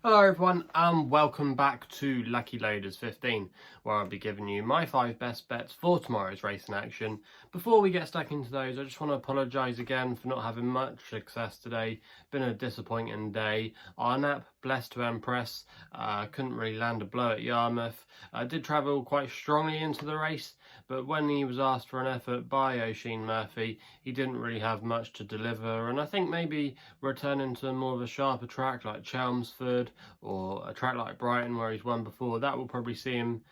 Hello everyone and welcome back to Lucky Loaders 15, where I'll be giving you my 5 best bets for tomorrow's racing action. Before we get stuck into those, I just want to apologise again for not having much success today. Been a disappointing day. Arnap, blessed to impress, couldn't really land a blow at Yarmouth. Did travel quite strongly into the race, but when he was asked for an effort by Oisin Murphy, he didn't really have much to deliver, and I think maybe returning to more of a sharper track like Chelmsford or a track like Brighton where he's won before, that will probably see him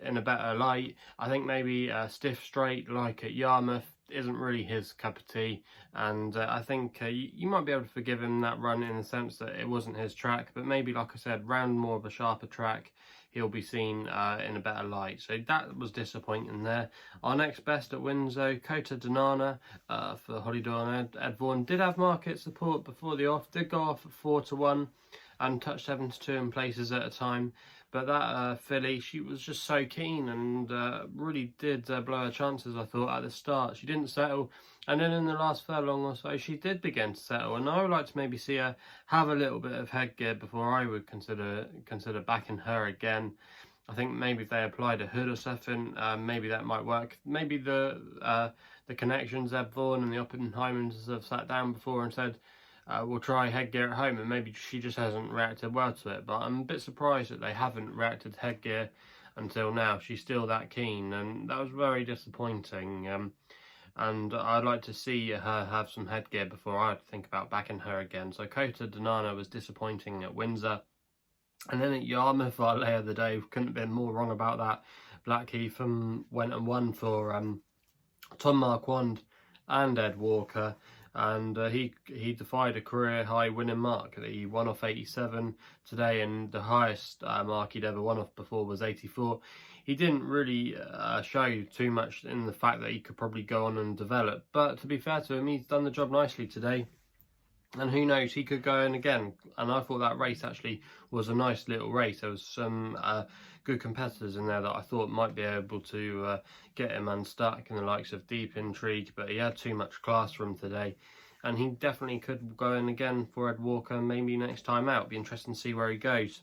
in a better light. I think maybe a stiff straight like at Yarmouth isn't really his cup of tea, and I think you might be able to forgive him that run in the sense that it wasn't his track, but maybe, like I said, round more of a sharper track he'll be seen in a better light. So that was disappointing there. Our next best at Windsor, Kota Danana for Holly Dawn. Ed Vaughan did have market support before the off, did go off at 4-1 and touched 7-2 in places at a time. But that filly, she was just so keen and really did blow her chances, I thought, at the start. She didn't settle, and then in the last furlong or so, she did begin to settle. And I would like to maybe see her have a little bit of headgear before I would consider backing her again. I think maybe if they applied a hood or something, maybe that might work. Maybe the connections, Ed Vaughan and the Oppenheimers have sat down before and said, we'll try headgear at home, and maybe she just hasn't reacted well to it. But I'm a bit surprised that they haven't reacted to headgear until now. She's still that keen, and that was very disappointing. And I'd like to see her have some headgear before I'd think about backing her again. So Kota Danana was disappointing at Windsor. And then at Yarmouth, our lay of the day, couldn't have been more wrong about that. Blackheath went and won for Tom Marquand and Ed Walker, and he defied a career high winning mark. He won off 87 today, and the highest mark he'd ever won off before was 84. He didn't really show too much in the fact that he could probably go on and develop, but to be fair to him, he's done the job nicely today. And who knows, he could go in again. And I thought that race actually was a nice little race. There was some good competitors in there that I thought might be able to get him unstuck, in the likes of Deep Intrigue, but he had too much class for him today. And he definitely could go in again for Ed Walker, maybe next time out. Be interesting to see where he goes.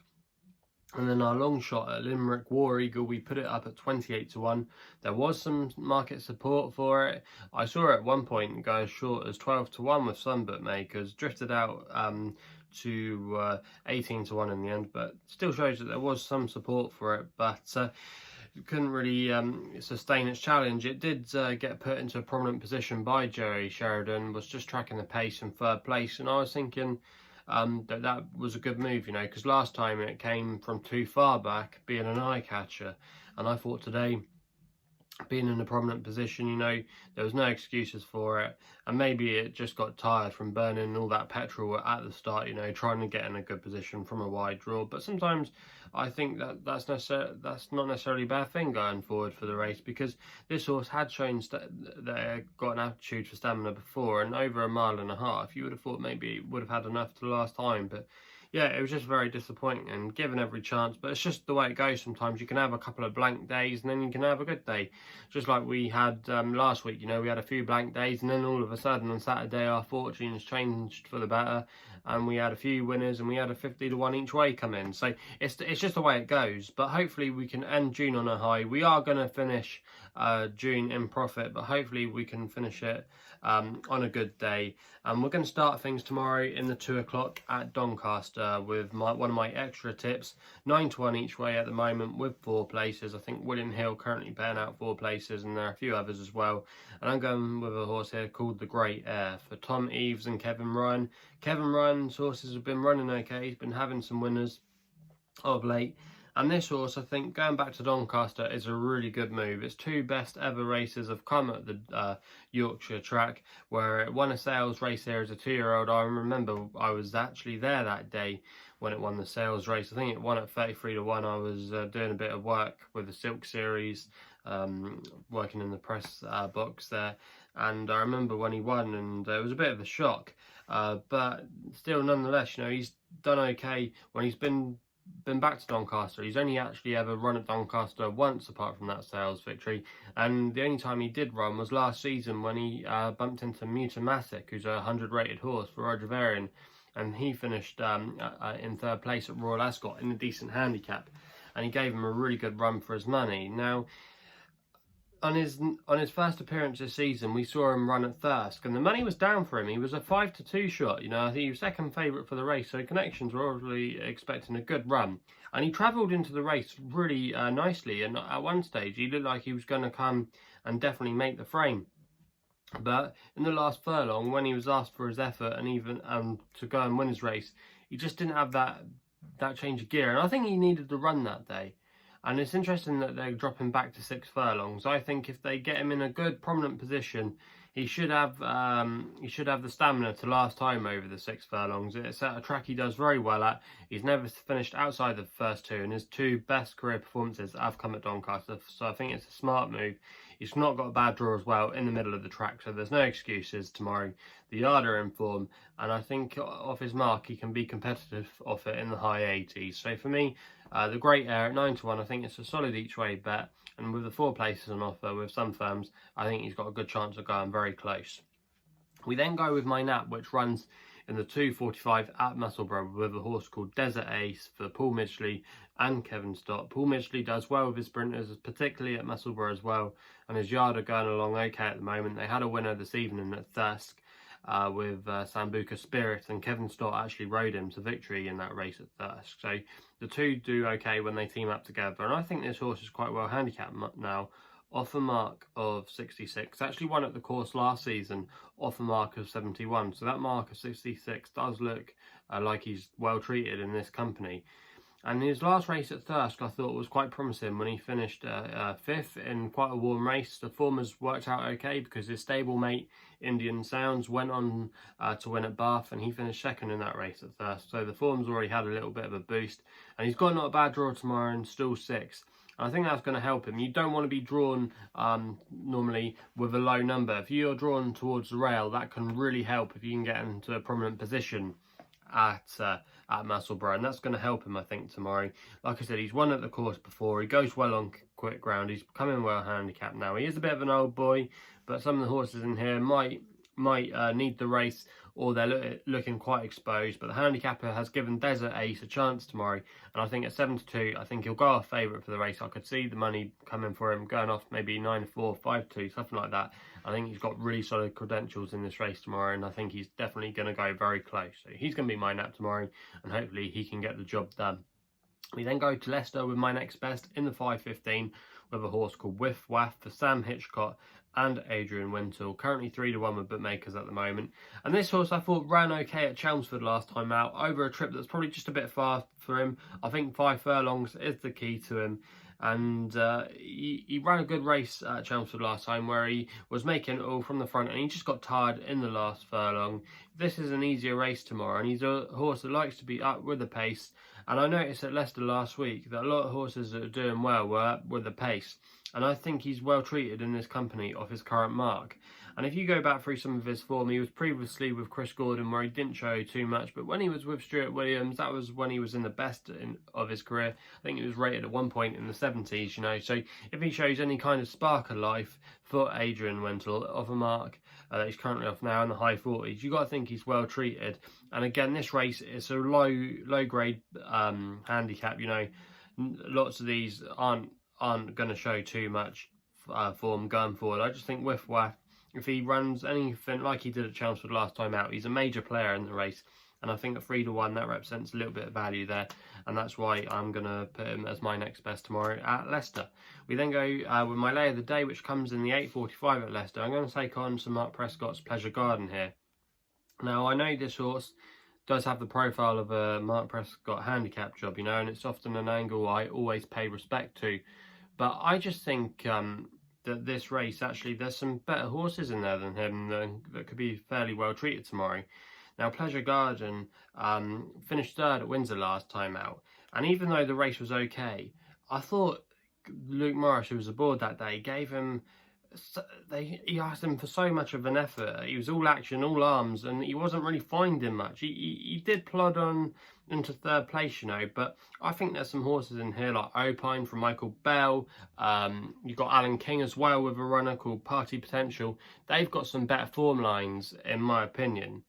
And then our long shot at Limerick War Eagle, we put it up at 28-1. There was some market support for it. I saw it at one point go as short as 12-1 with some bookmakers, drifted out to 18-1 in the end, but still shows that there was some support for it. But couldn't really sustain its challenge. It did get put into a prominent position by Joey Sheridan, was just tracking the pace in third place, and I was thinking that was a good move, you know, because last time it came from too far back, being an eye catcher, and I thought today, being in a prominent position, you know, there was no excuses for it, and maybe it just got tired from burning all that petrol at the start, you know, trying to get in a good position from a wide draw. But sometimes I think that's not necessarily a bad thing going forward for the race, because this horse had shown that it got an aptitude for stamina before, and over 1.5 miles, you would have thought maybe it would have had enough to last time. But yeah, it was just very disappointing and given every chance, but it's just the way it goes sometimes. You can have a couple of blank days and then you can have a good day. Just like we had last week, you know, we had a few blank days and then all of a sudden on Saturday our fortunes changed for the better and we had a few winners and we had a 50-1 each way come in. So it's just the way it goes, but hopefully we can end June on a high. We are going to finish June in profit, but hopefully we can finish it on a good day. And we're going to start things tomorrow in the 2 o'clock at Doncaster with one of my extra tips, 9-1 each way at the moment with 4 places. I think William Hill currently paying out 4 places, and there are a few others as well. And I'm going with a horse here called the Great Heir for Tom Eves and Kevin Ryan. Kevin Ryan's horses have been running okay. He's been having some winners of late. And this horse, I think, going back to Doncaster is a really good move. Its 2 best ever races have come at the Yorkshire track, where it won a sales race here as a 2-year-old. I remember I was actually there that day when it won the sales race. I think it won at 33-1. I was doing a bit of work with the Silk Series, working in the press box there. And I remember when he won, and it was a bit of a shock. But still, nonetheless, you know, he's done okay when he's been back to Doncaster. He's only actually ever run at Doncaster once apart from that sales victory, and the only time he did run was last season when he bumped into Mutamatic, who's a 100 rated horse for Roger Varian, and he finished in third place at Royal Ascot in a decent handicap, and he gave him a really good run for his money. Now, on his first appearance this season, we saw him run at Thirsk, and the money was down for him. He was a 5-2 shot. You know, I think he was second favourite for the race, so connections were obviously expecting a good run. And he travelled into the race really nicely, and at one stage he looked like he was going to come and definitely make the frame. But in the last furlong, when he was asked for his effort and even to go and win his race, he just didn't have that change of gear, and I think he needed the run that day. And it's interesting that they're dropping back to 6 furlongs. I think if they get him in a good, prominent position, he should have the stamina to last time over the 6 furlongs. It's at a track he does very well at. He's never finished outside the first 2, and his 2 best career performances have come at Doncaster. So I think it's a smart move. He's not got a bad draw as well in the middle of the track, so there's no excuses tomorrow. The yard are in form, and I think off his mark he can be competitive off it in the high 80s. So for me, the Great Heir at 9-1, I think it's a solid each way bet, and with the 4 places on offer with some firms, I think he's got a good chance of going very close. We then go with my nap, which runs in the 2:45 at Musselburgh with a horse called Desert Ace for Paul Midgley and Kevin Stott. Paul Midgley does well with his sprinters, particularly at Musselburgh as well, and his yard are going along okay at the moment. They had a winner this evening at Thirsk with Sambuca Spirit, and Kevin Stott actually rode him to victory in that race at Thirsk. So the two do okay when they team up together, and I think this horse is quite well handicapped now, off a mark of 66. Actually won at the course last season off a mark of 71, so that mark of 66 does look like he's well treated in this company. And his last race at Thirsk I thought was quite promising when he finished 5th in quite a warm race. The form has worked out okay because his stablemate Indian Sounds went on to win at Bath, and he finished 2nd in that race at Thirsk. So the form's already had a little bit of a boost, and he's got not a bad draw tomorrow and still 6th. I think that's going to help him. You don't want to be drawn normally with a low number. If you're drawn towards the rail, that can really help if you can get into a prominent position at Musselburgh, and that's going to help him, I think, tomorrow. Like I said, he's won at the course before. He goes well on quick ground. He's becoming well handicapped now. He is a bit of an old boy, but some of the horses in here might need the race, or they're looking quite exposed. But the handicapper has given Desert Ace a chance tomorrow, and I think at 7-2, I think he'll go off favourite for the race. I could see the money coming for him, going off maybe 9-4, 5-2, something like that. I think he's got really solid credentials in this race tomorrow, and I think he's definitely going to go very close. So he's going to be my nap tomorrow, and hopefully he can get the job done. We then go to Leicester with my next best in the 5:15 with a horse called Wiff, Waff for Sam Hitchcock and Adrian Wintle, currently 3-1 with bookmakers at the moment. And this horse I thought ran okay at Chelmsford last time out, over a trip that's probably just a bit far for him. I think 5 furlongs is the key to him. And he ran a good race at Chelmsford last time, where he was making it all from the front, and he just got tired in the last furlong. This is an easier race tomorrow, and he's a horse that likes to be up with the pace. And I noticed at Leicester last week that a lot of horses that are doing well were up with the pace, and I think he's well treated in this company off his current mark. And if you go back through some of his form, he was previously with Chris Gordon, where he didn't show too much, but when he was with Stuart Williams, that was when he was in the best of his career. I think he was rated at one point in the 70s, you know. So if he shows any kind of spark of life for Adrian Wintle off a mark that he's currently off now in the high 40s, you got to think he's well treated. And again, this race is a low grade handicap. You know, lots of these aren't going to show too much form going forward. I just think Wiff Waff, if he runs anything like he did at Chelmsford last time out, he's a major player in the race. And I think at 3-1, that represents a little bit of value there. And that's why I'm going to put him as my next best tomorrow at Leicester. We then go with my lay of the day, which comes in the 8:45 at Leicester. I'm going to take on Sir Mark Prescott's Pleasure Garden here. Now, I know this horse does have the profile of a Mark Prescott handicap job, you know, and it's often an angle I always pay respect to. But I just think that this race, actually, there's some better horses in there than him that could be fairly well treated tomorrow. Now, Pleasure Garden finished 3rd at Windsor last time out, and even though the race was okay, I thought Luke Morris, who was aboard that day, he asked him for so much of an effort. He was all action, all arms, and he wasn't really finding much. He did plod on into 3rd place, you know, but I think there's some horses in here like Opine from Michael Bell. You've got Alan King as well with a runner called Party Potential. They've got some better form lines, in my opinion.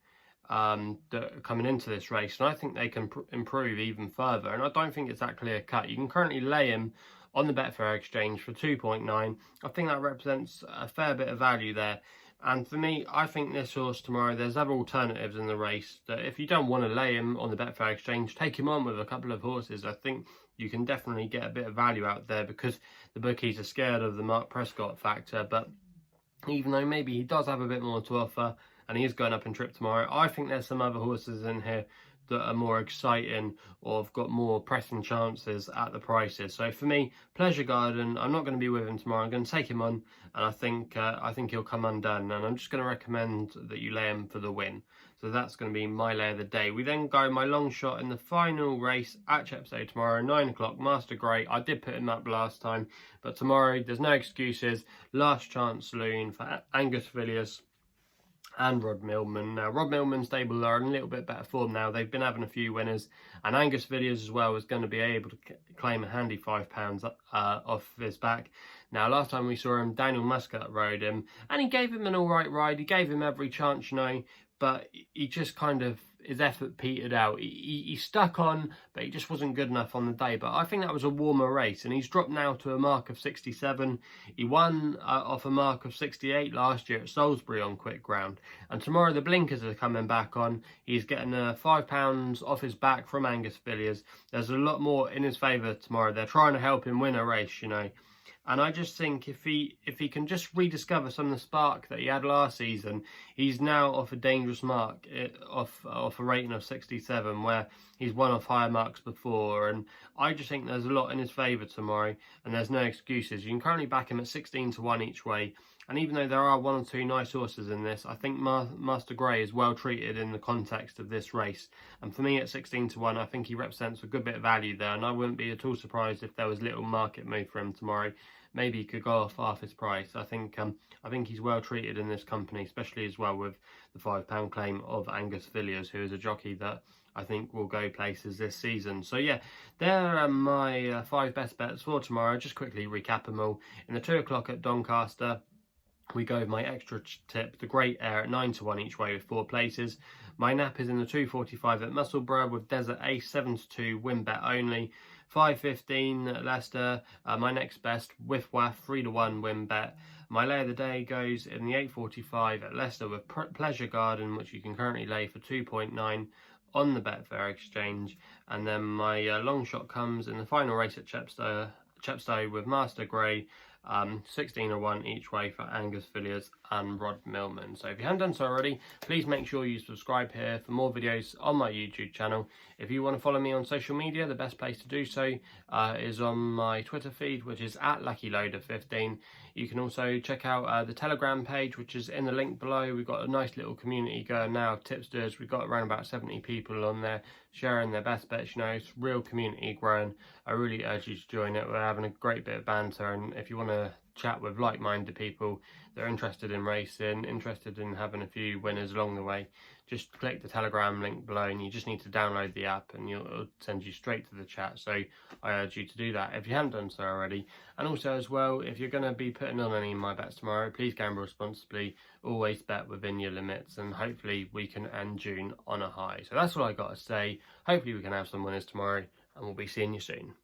that are coming into this race, and I think they can improve even further. And I don't think it's that clear cut. You can currently lay him on the Betfair exchange for 2.9. I think that represents a fair bit of value there. And for me, I think this horse tomorrow, there's other alternatives in the race that if you don't want to lay him on the Betfair exchange, take him on with a couple of horses. I think you can definitely get a bit of value out there because the bookies are scared of the Mark Prescott factor. But even though maybe he does have a bit more to offer and he is going up in trip tomorrow, I think there's some other horses in here that are more exciting or have got more pressing chances at the prices. So for me, Pleasure Garden, I'm not going to be with him tomorrow. I'm going to take him on, and I think he'll come undone, and I'm just going to recommend that you lay him for the win. So that's going to be my lay of the day. We then go my long shot in the final race at Chepstow tomorrow, 9 o'clock, Master Grey. I did put him up last time, but tomorrow there's no excuses. Last chance saloon for Angus Villiers and Rod Millman. Now, Rod Millman's stable are in a little bit better form now. They've been having a few winners, and Angus Villiers as well is going to be able to claim a handy £5 off his back. Now, last time we saw him, Daniel Muscat rode him, and he gave him an all right ride. He gave him every chance, you know, but he just kind of, his effort petered out. He stuck on, but he just wasn't good enough on the day. But I think that was a warmer race, and he's dropped now to a mark of 67. He won off a mark of 68 last year at Salisbury on quick ground. And tomorrow the blinkers are coming back on. He's getting £5 off his back from Angus Villiers. There's a lot more in his favour tomorrow. They're trying to help him win a race, you know. And I just think if he can just rediscover some of the spark that he had last season, he's now off a dangerous mark, off a rating of 67, where he's won off higher marks before. And I just think there's a lot in his favour tomorrow, and there's no excuses. You can currently back him at 16 to 1 each way. And even though there are one or two nice horses in this, I think Master Grey is well treated in the context of this race. And for me at 16 to 1, I think he represents a good bit of value there. And I wouldn't be at all surprised if there was little market move for him tomorrow. Maybe he could go off half his price. I think he's well treated in this company, especially as well with the £5 claim of Angus Villiers, who is a jockey that I think will go places this season. So yeah, there are my 5 best bets for tomorrow. Just quickly recap them all. In the 2 o'clock at Doncaster, we go with my extra tip, the Great Heir at 9 to 1 each way with 4 places. My nap is in the 2.45 at Musselburgh with Desert Ace 7 to 2 win bet only. 5.15 at Leicester. My next best, Wiff Waff 3 to 1 win bet. My lay of the day goes in the 8.45 at Leicester with Pleasure Garden, which you can currently lay for 2.9 on the Betfair exchange. And then my long shot comes in the final race at Chepstow with Master Grey. 16 to 1 each way for Angus Villiers and Rod Millman. So if you haven't done so already, please make sure you subscribe here for more videos on my YouTube channel. If you want to follow me on social media, the best place to do so is on my Twitter feed, which is at LuckyLoader15. You can also check out the Telegram page, which is in the link below. We've got a nice little community going now, tipsters. We've got around about 70 people on there sharing their best bets. You know, it's real community growing. I really urge you to join it. We're having a great bit of banter, and if you want to chat with like-minded people that are interested in racing, interested in having a few winners along the way, just click the Telegram link below, and you just need to download the app and it'll send you straight to the chat. So I urge you to do that if you haven't done so already. And also as well, if you're going to be putting on any of my bets tomorrow, please gamble responsibly, always bet within your limits, and hopefully we can end June on a high. So that's what I got to say. Hopefully we can have some winners tomorrow, and we'll be seeing you soon.